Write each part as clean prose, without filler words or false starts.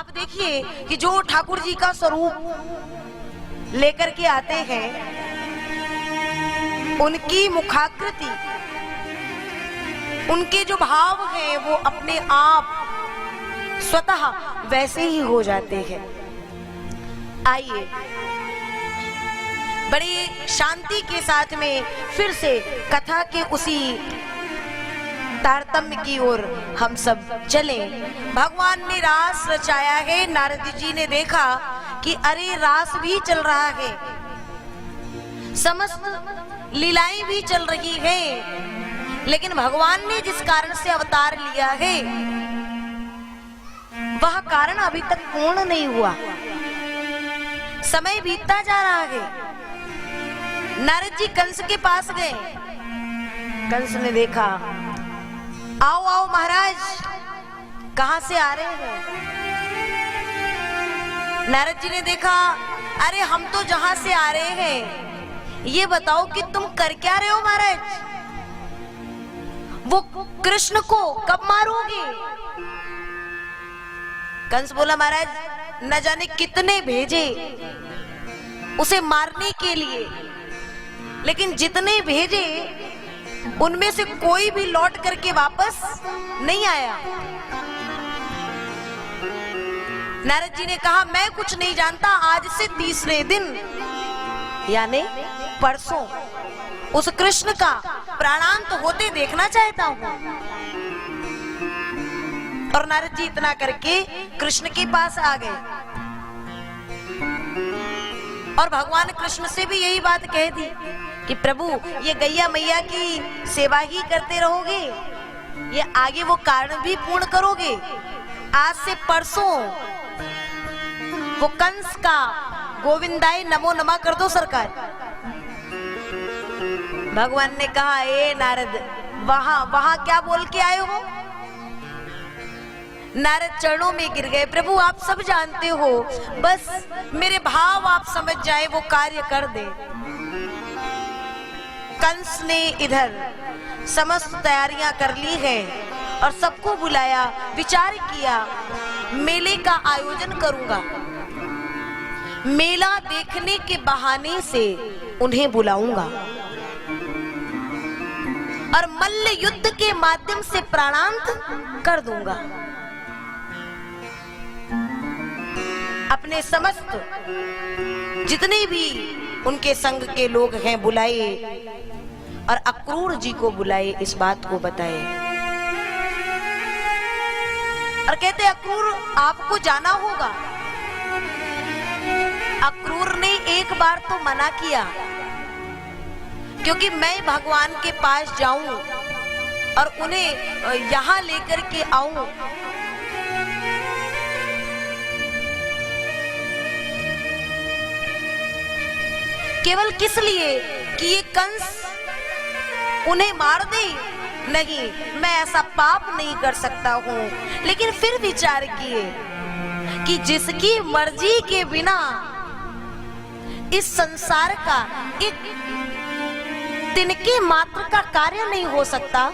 आप देखिए कि जो ठाकुर जी का स्वरूप लेकर के आते हैं, उनकी मुखाकृति, उनके जो भाव हैं वो अपने आप स्वतः वैसे ही हो जाते हैं। आइए बड़ी शांति के साथ में फिर से कथा के उसी तारतम्य की ओर हम सब चलें। भगवान ने रास रचाया है। नारद जी ने देखा कि अरे रास भी चल रहा है, समस्त लीलाएं भी चल रही हैं, लेकिन भगवान ने जिस कारण से अवतार लिया है वह कारण अभी तक पूर्ण नहीं हुआ। समय बीतता जा रहा है। नारद जी कंस के पास गए। कंस ने देखा, आओ आओ महाराज, कहां से आ रहे हैं? नारद जी ने देखा, अरे हम तो जहां से आ रहे हैं, ये बताओ कि तुम कर क्या रहे हो महाराज? वो कृष्ण को कब मारोगे? कंस बोला, महाराज न जाने कितने भेजे उसे मारने के लिए, लेकिन जितने भेजे उनमें से कोई भी लौट करके वापस नहीं आया। नारद जी ने कहा, मैं कुछ नहीं जानता, आज से तीसरे दिन यानी परसों उस कृष्ण का प्राणांत होते देखना चाहता हूं। और नारद जी इतना करके कृष्ण के पास आ गए और भगवान कृष्ण से भी यही बात कह दी कि प्रभु ये गैया मैया की सेवा ही करते रहोगे, ये आगे वो कारण भी पूर्ण करोगे? आज से परसों वो कंस का गोविंदाय नमो नमः कर दो सरकार। भगवान ने कहा, ए नारद, वहां क्या बोल के आए हो? नारद चरणों में गिर गए। प्रभु आप सब जानते हो, बस मेरे भाव आप समझ जाए, वो कार्य कर दे। कंस ने इधर समस्त तैयारियां कर ली हैं और सबको बुलाया, विचार किया मेले का आयोजन करूंगा, मेला देखने के बहाने से उन्हें बुलाऊंगा और मल्ल युद्ध के माध्यम से प्राणांत कर दूंगा। अपने समस्त जितने भी उनके संग के लोग हैं बुलाए और अक्रूर जी को बुलाए, इस बात को बताए और कहते, अक्रूर आपको जाना होगा। अक्रूर ने एक बार तो मना किया, क्योंकि मैं भगवान के पास जाऊं और उन्हें यहां लेकर के आऊं, केवल किस लिए कि ये कंस उन्हें मार दे? नहीं, मैं ऐसा पाप नहीं कर सकता हूं। लेकिन फिर विचार किए कि जिसकी मर्जी के बिना इस संसार का एक तिनके मात्र का कार्य नहीं हो सकता,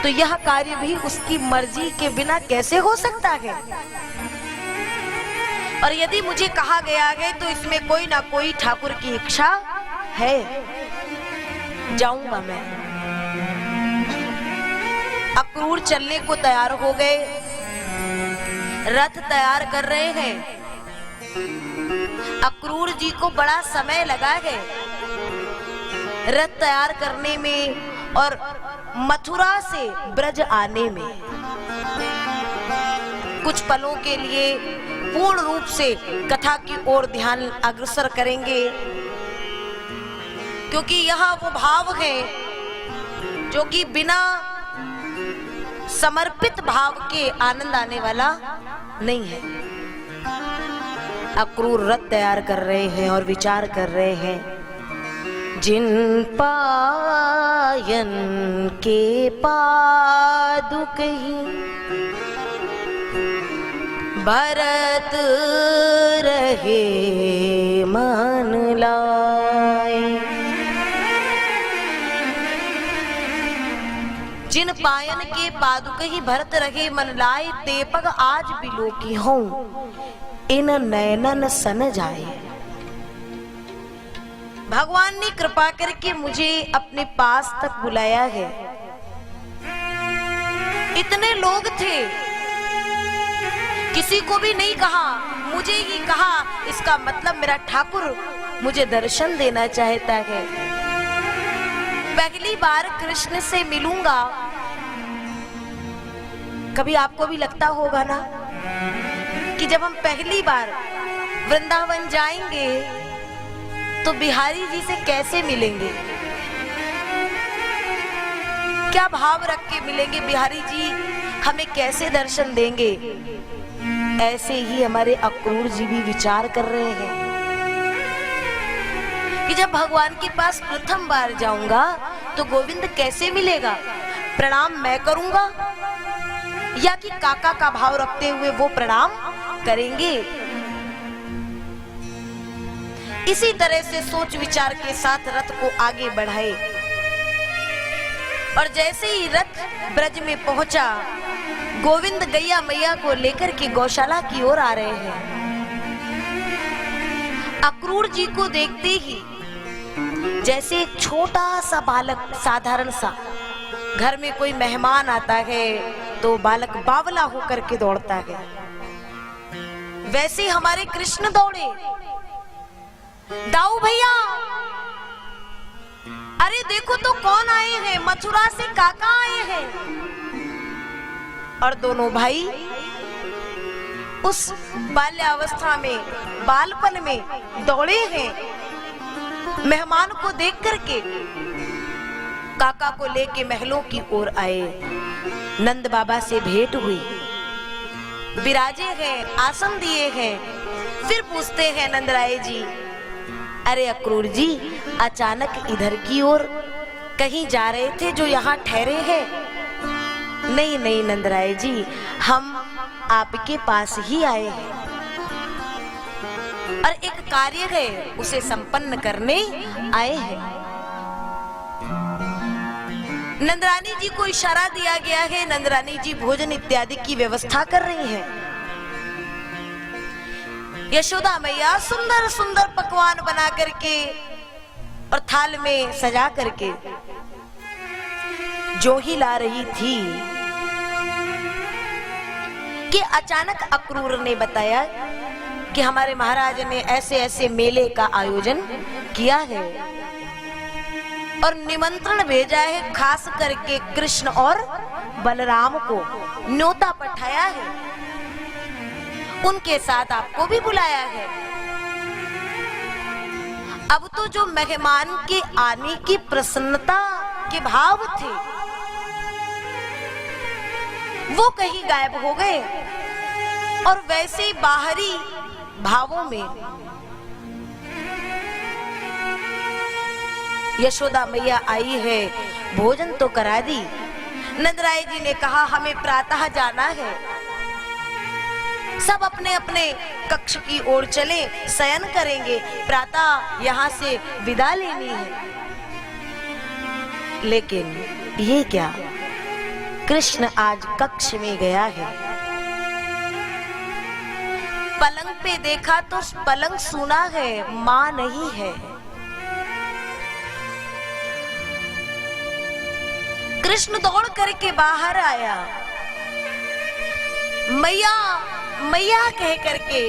तो यह कार्य भी उसकी मर्जी के बिना कैसे हो सकता है? और यदि मुझे कहा गया है तो इसमें कोई ना कोई ठाकुर की इच्छा है, जाऊंगा मैं। अक्रूर चलने को तैयार हो गए, रथ तैयार कर रहे हैं। अक्रूर जी को बड़ा समय लगा है रथ तैयार करने में और मथुरा से ब्रज आने में। कुछ पलों के लिए पूर्ण रूप से कथा की ओर ध्यान अग्रसर करेंगे, क्योंकि यह वो भाव है जो कि बिना समर्पित भाव के आनंद आने वाला नहीं है। अक्रूर रथ तैयार कर रहे हैं और विचार कर रहे हैं, जिन पायन के पादुक भरत रहे मन लाए। जिन पायन के पादुक ही भरत रहे मन लाए, ते पग आज बिलो की हूं इन नयनन सन जाए। भगवान ने कृपा करके मुझे अपने पास तक बुलाया है। इतने लोग थे, किसी को भी नहीं कहा, मुझे ही कहा। इसका मतलब मेरा ठाकुर मुझे दर्शन देना चाहता है। पहली बार कृष्ण से मिलूंगा। कभी आपको भी लगता होगा ना कि जब हम पहली बार वृंदावन जाएंगे तो बिहारी जी से कैसे मिलेंगे, क्या भाव रख के मिलेंगे, बिहारी जी हमें कैसे दर्शन देंगे। ऐसे ही हमारे अक्रूर जी भी विचार कर रहे हैं कि जब भगवान के पास प्रथम बार जाऊंगा तो गोविंद कैसे मिलेगा, प्रणाम मैं करूंगा या कि काका का भाव रखते हुए वो प्रणाम करेंगे। इसी तरह से सोच विचार के साथ रथ को आगे बढ़ाए और जैसे ही रथ ब्रज में पहुंचा, गोविंद गैया मैया को लेकर के गौशाला की ओर आ रहे हैं। अक्रूर जी को देखते ही जैसे एक छोटा सा बालक, साधारण सा घर में कोई मेहमान आता है तो बालक बावला होकर के दौड़ता है, वैसे हमारे कृष्ण दौड़े। दाऊ भैया, अरे देखो तो कौन आए हैं, मथुरा से काका आए हैं। और दोनों भाई उस बाल्यावस्था में, बालपन में दौड़े हैं। मेहमान को देख करके काका को लेके महलों की ओर आए। नंद बाबा से भेंट हुई, विराजे हैं, आसन दिए हैं। फिर पूछते हैं नंदराय जी, अरे अक्रूर जी, अचानक इधर की ओर कहीं जा रहे थे जो यहाँ ठहरे हैं? नहीं नहीं नंदराय जी, हम आपके पास ही आए हैं और एक कार्य है उसे संपन्न करने आए हैं। नंदरानी जी को इशारा दिया गया है, नंदरानी जी भोजन इत्यादि की व्यवस्था कर रही हैं। यशोदा मैया सुंदर सुंदर पकवान बना करके और थाल में सजा करके जो ही ला रही थी कि अचानक अक्रूर ने बताया कि हमारे महाराज ने ऐसे ऐसे मेले का आयोजन किया है और निमंत्रण भेजा है, खास करके कृष्ण और बलराम को न्योता पठाया है, उनके साथ आपको भी बुलाया है। अब तो जो मेहमान के आने की प्रसन्नता के भाव थे वो कहीं गायब हो गए और वैसे ही बाहरी भावों में यशोदा मैया आई है, भोजन तो करा दी। नंदराय जी ने कहा हमें प्रातः जाना है, सब अपने अपने कक्ष की ओर चले, शयन करेंगे, प्रातः यहाँ से विदा लेनी है। लेकिन ये क्या, कृष्ण आज कक्ष में गया है। पलंग पे देखा तो पलंग सूना है, मां नहीं है। कृष्ण दौड़ करके बाहर आया, मैया मैया कह करके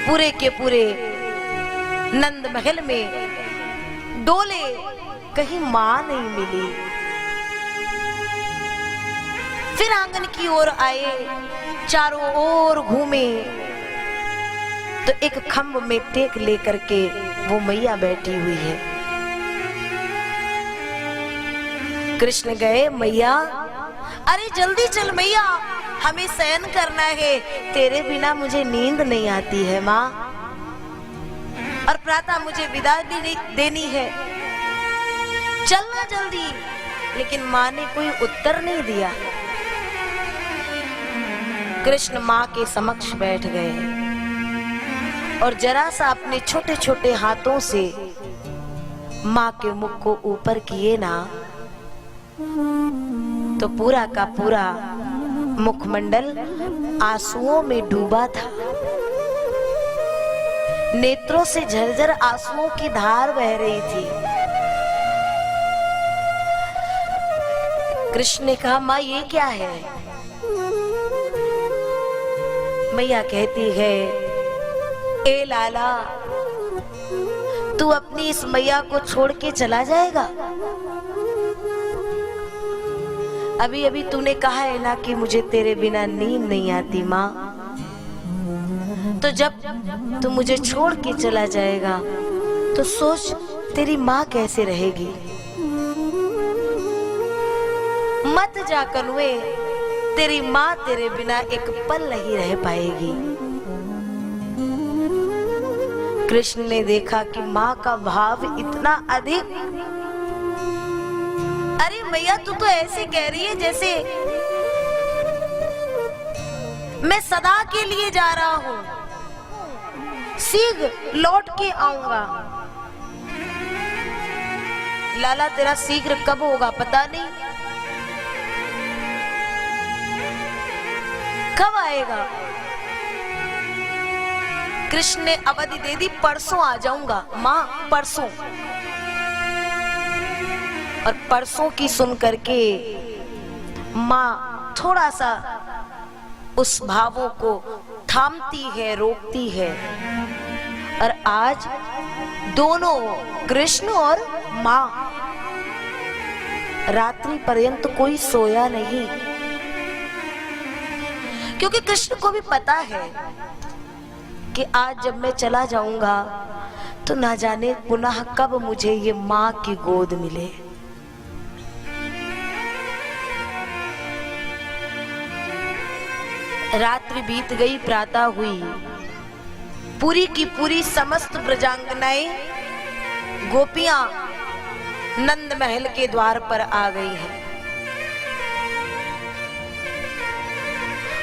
पूरे के पूरे नंद महल में डोले, कहीं मां नहीं मिली। फिर आंगन की ओर आए, चारों ओर घूमे तो एक खम्भ में टेक लेकर के वो मैया बैठी हुई है। कृष्ण गए, मैया अरे जल्दी चल मैया, हमें शयन करना है, तेरे बिना मुझे नींद नहीं आती है माँ, और प्रातः मुझे विदा भी देनी है, चलना जल्दी। लेकिन माँ ने कोई उत्तर नहीं दिया। कृष्ण माँ के समक्ष बैठ गए और जरा सा अपने छोटे छोटे हाथों से माँ के मुख को ऊपर किए ना, तो पूरा का पूरा मुखमंडल आंसुओं में डूबा था। नेत्रों से झरझर आंसुओं की धार बह रही थी। कृष्ण ने कहा, माँ ये क्या है? मैया कहती है, ए लाला, तू अपनी इस मैया को छोड़ के चला जाएगा? अभी अभी तूने कहा है ना कि मुझे तेरे बिना नींद नहीं आती माँ। तो जब तू मुझे छोड़ के चला जाएगा तो सोच तेरी माँ कैसे रहेगी। मत जा कनुए, तेरी माँ तेरे बिना एक पल नहीं रह पाएगी। कृष्ण ने देखा कि माँ का भाव इतना अधिक। अरे मैया, तू तो ऐसे कह रही है जैसे मैं सदा के लिए जा रहा हूं, शीघ्र लौट के आऊंगा। लाला, तेरा शीघ्र कब होगा पता नहीं, कब आएगा? कृष्ण ने अवधि दे दी, परसों आ जाऊंगा माँ, परसों। और परसों की सुन करके माँ थोड़ा सा उस भावों को थामती है, रोकती है। और आज दोनों, कृष्ण और माँ, रात्रि पर्यंत कोई सोया नहीं, क्योंकि कृष्ण को भी पता है कि आज जब मैं चला जाऊंगा तो ना जाने पुनः कब मुझे ये माँ की गोद मिले। रात्रि बीत गई, प्रातः हुई। पूरी की पूरी समस्त ब्रजांगनाएं, गोपियां नंद महल के द्वार पर आ गई हैं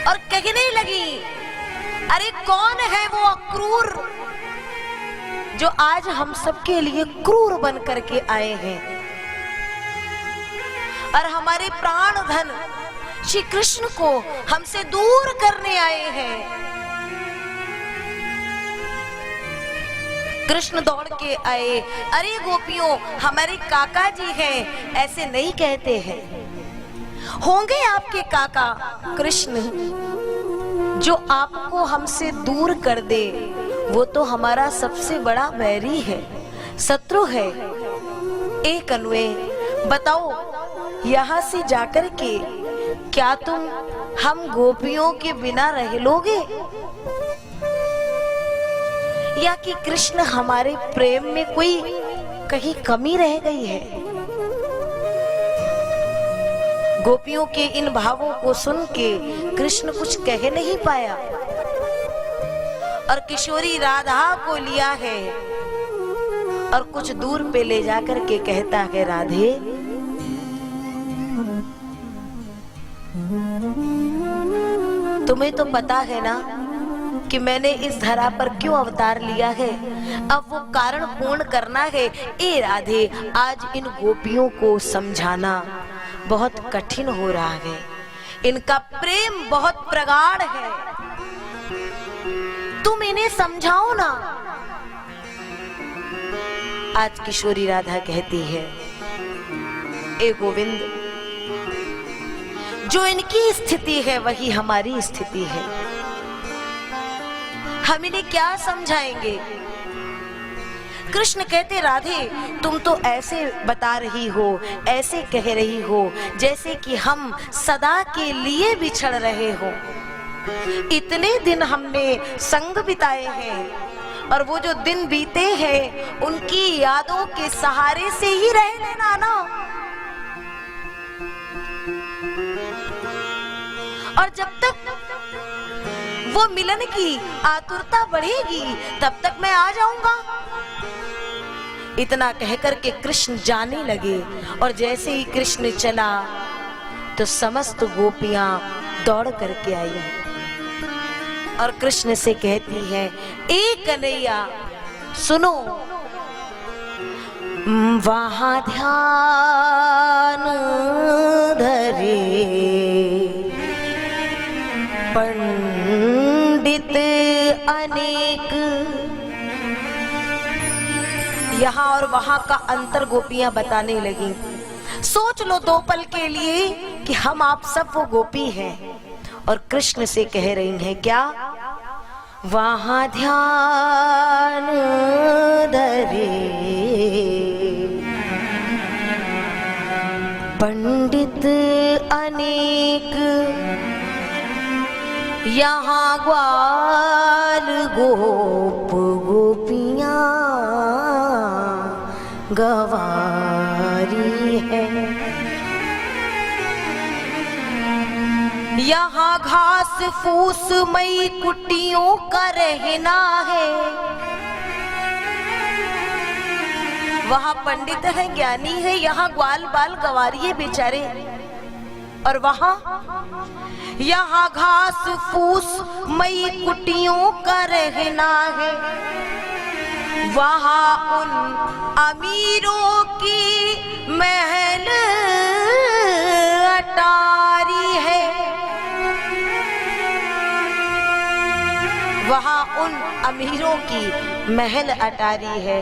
और कहने लगी, अरे कौन है वो अक्रूर जो आज हम सबके लिए क्रूर बन करके आए हैं और हमारे प्राण धन श्री कृष्ण को हमसे दूर करने आए हैं। कृष्ण दौड़ के आए, अरे गोपियों, हमारे काका जी हैं, ऐसे नहीं कहते हैं। होंगे आपके काका कृष्ण, जो आपको हमसे दूर कर दे वो तो हमारा सबसे बड़ा बैरी है, शत्रु है। एक कन्वे, बताओ यहाँ से जाकर के क्या तुम हम गोपियों के बिना रह लोगे, या कि कृष्ण हमारे प्रेम में कोई कहीं कमी रह गई है? गोपियों के इन भावों को सुन के कृष्ण कुछ कह नहीं पाया और किशोरी राधा को लिया है और कुछ दूर पे ले जाकर के कहता है, राधे, तुम्हें तो पता है ना कि मैंने इस धरा पर क्यों अवतार लिया है, अब वो कारण पूर्ण करना है। ए राधे, आज इन गोपियों को समझाना बहुत कठिन हो रहा है, इनका प्रेम बहुत प्रगाढ़ है, तुम इन्हें समझाओ ना। आज किशोरी राधा कहती है, ए गोविंद, जो इनकी स्थिति है वही हमारी स्थिति है, हम इन्हें क्या समझाएंगे? कृष्ण कहते, राधे, तुम तो ऐसे बता रही हो, ऐसे कह रही हो जैसे कि हम सदा के लिए बिछड़ रहे हो। इतने दिन हमने संग बिताए हैं और वो जो दिन बीते हैं उनकी यादों के सहारे से ही रह लेना ना। और जब तक वो मिलन की आतुरता बढ़ेगी तब तक मैं आ जाऊंगा। इतना कहकर के कृष्ण जाने लगे और जैसे ही कृष्ण चला तो समस्त गोपियां दौड़ करके आई और कृष्ण से कहती हैं, ए कन्हैया सुनो, वहां ध्यान पंडित अनेक। यहाँ और वहां का अंतर गोपियां बताने लगी। सोच लो 2 पल के लिए कि हम आप सब वो गोपी हैं और कृष्ण से कह रही हैं क्या, वहां ध्यान धरे पंडित अनेक, यहाँ ग्वाल गोप गोपियां गवारी है। यहाँ घास फूस मई कुटियों का रहना है। वहाँ पंडित है, ज्ञानी है, यहाँ ग्वाल बाल गवारी है बेचारे। और वहाँ यहाँ घास फूस मई कुटियों का रहना है। वहाँ उन अमीरों की महल अटारी है। वहाँ उन अमीरों की महल अटारी है।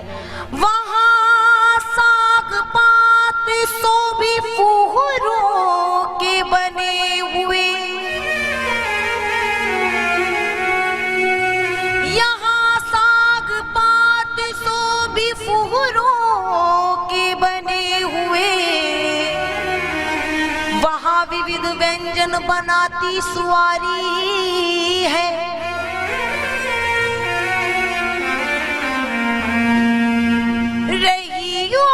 वहाँ साग पात सो भी फूहरों के बने हुए। यहाँ साग पात सो भी फूहरों के बने हुए। वहाँ विविध व्यंजन बनाती सुवारी है। रहियो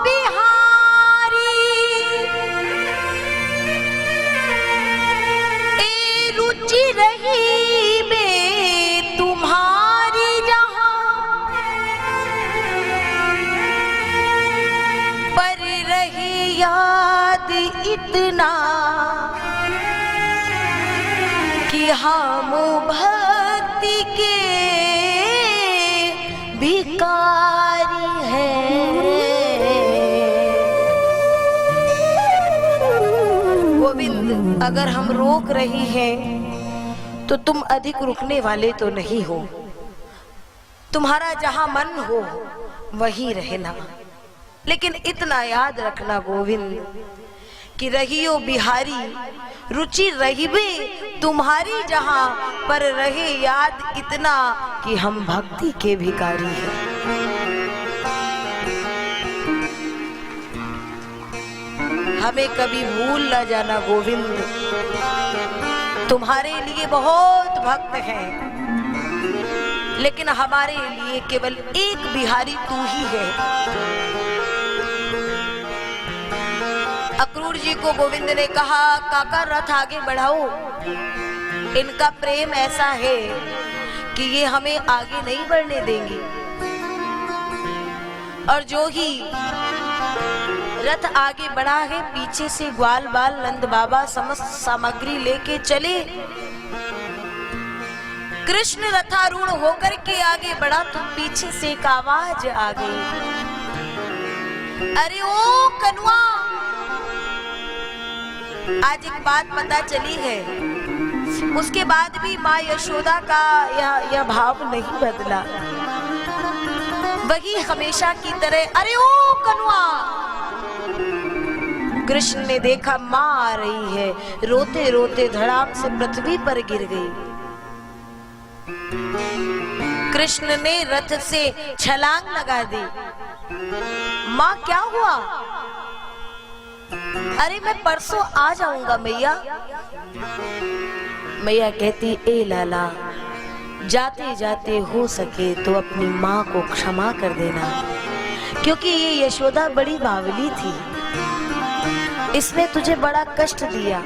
बिहारी ए रुचि रही बे तुम्हारी जहाँ, पर रही याद इतना कि हम भक्ति के भिखारी है। गोविंद, अगर हम रोक रही हैं तो तुम अधिक रुकने वाले तो नहीं हो। तुम्हारा जहां मन हो वहीं रहना। लेकिन इतना याद रखना गोविंद कि रहियो बिहारी रुचि रहिबे तुम्हारी जहां, पर रहे याद इतना कि हम भक्ति के भिखारी हैं। हमें कभी भूल न जाना गोविंद, तुम्हारे लिए बहुत भक्त हैं, लेकिन हमारे लिए केवल एक बिहारी तू ही है। अक्रूर जी को गोविंद ने कहा, काका रथ आगे बढ़ाओ, इनका प्रेम ऐसा है कि ये हमें आगे नहीं बढ़ने देंगे। और जो ही रथ आगे बढ़ा है, पीछे से ग्वाल बाल नंद बाबा समस्त सामग्री लेके चले। कृष्ण रथारूढ़ होकर के आगे बढ़ा तो पीछे से एक आवाज आ गई, अरे ओ कनुआ, आज एक बात पता चली है। उसके बाद भी माँ यशोदा का यह भाव नहीं बदला। वही हमेशा की तरह, अरे ओ कनुआ। कृष्ण ने देखा माँ आ रही है, रोते रोते धड़ाम से पृथ्वी पर गिर गई। कृष्ण ने रथ से छलांग लगा दी। माँ क्या हुआ? अरे मैं परसों आ जाऊंगा मैया। मैया कहती, ए लाला, जाते जाते हो सके तो अपनी माँ को क्षमा कर देना, क्योंकि ये यशोदा बड़ी बावली थी, इसने तुझे बड़ा कष्ट दिया।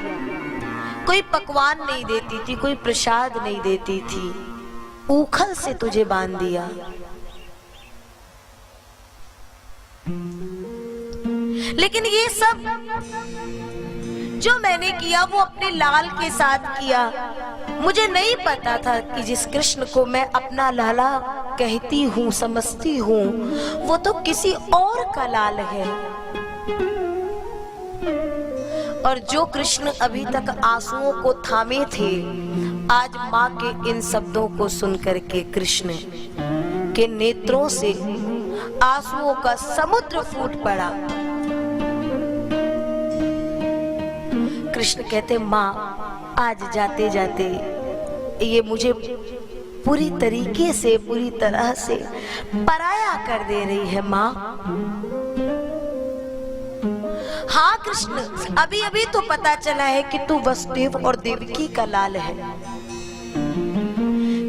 कोई पकवान नहीं देती थी, कोई प्रसाद नहीं देती थी, ऊखल से तुझे बांध दिया। लेकिन ये सब जो मैंने किया वो अपने लाल के साथ किया। मुझे नहीं पता था कि जिस कृष्ण को मैं अपना लाला कहती हूँ, समझती हूँ, वो तो किसी और का लाल है। और जो कृष्ण अभी तक आंसुओं को थामे थे, आज माँ के इन शब्दों को सुनकर के कृष्ण के नेत्रों से आंसुओं का समुद्र फूट पड़ा। कृष्ण कहते, माँ आज जाते जाते ये मुझे पूरी तरीके से, पूरी तरह से पराया कर दे रही है माँ। हाँ कृष्ण, अभी अभी तो पता चला है कि तू वसुदेव और देवकी का लाल है।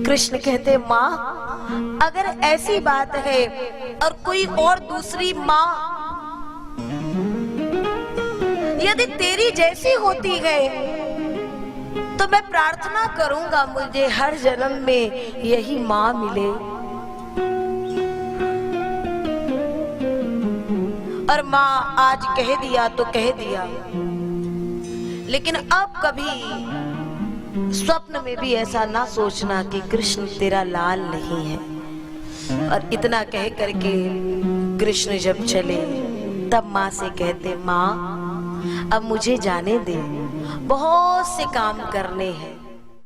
कृष्ण कहते, माँ अगर ऐसी बात है और कोई और दूसरी माँ यदि तेरी जैसी होती है तो मैं प्रार्थना करूंगा मुझे हर जन्म में यही माँ मिले। और माँ आज कह दिया तो कह दिया, लेकिन अब कभी स्वप्न में भी ऐसा ना सोचना कि कृष्ण तेरा लाल नहीं है। और इतना कह करके कृष्ण जब चले तब माँ से कहते, माँ अब मुझे जाने दे, बहुत से काम करने हैं।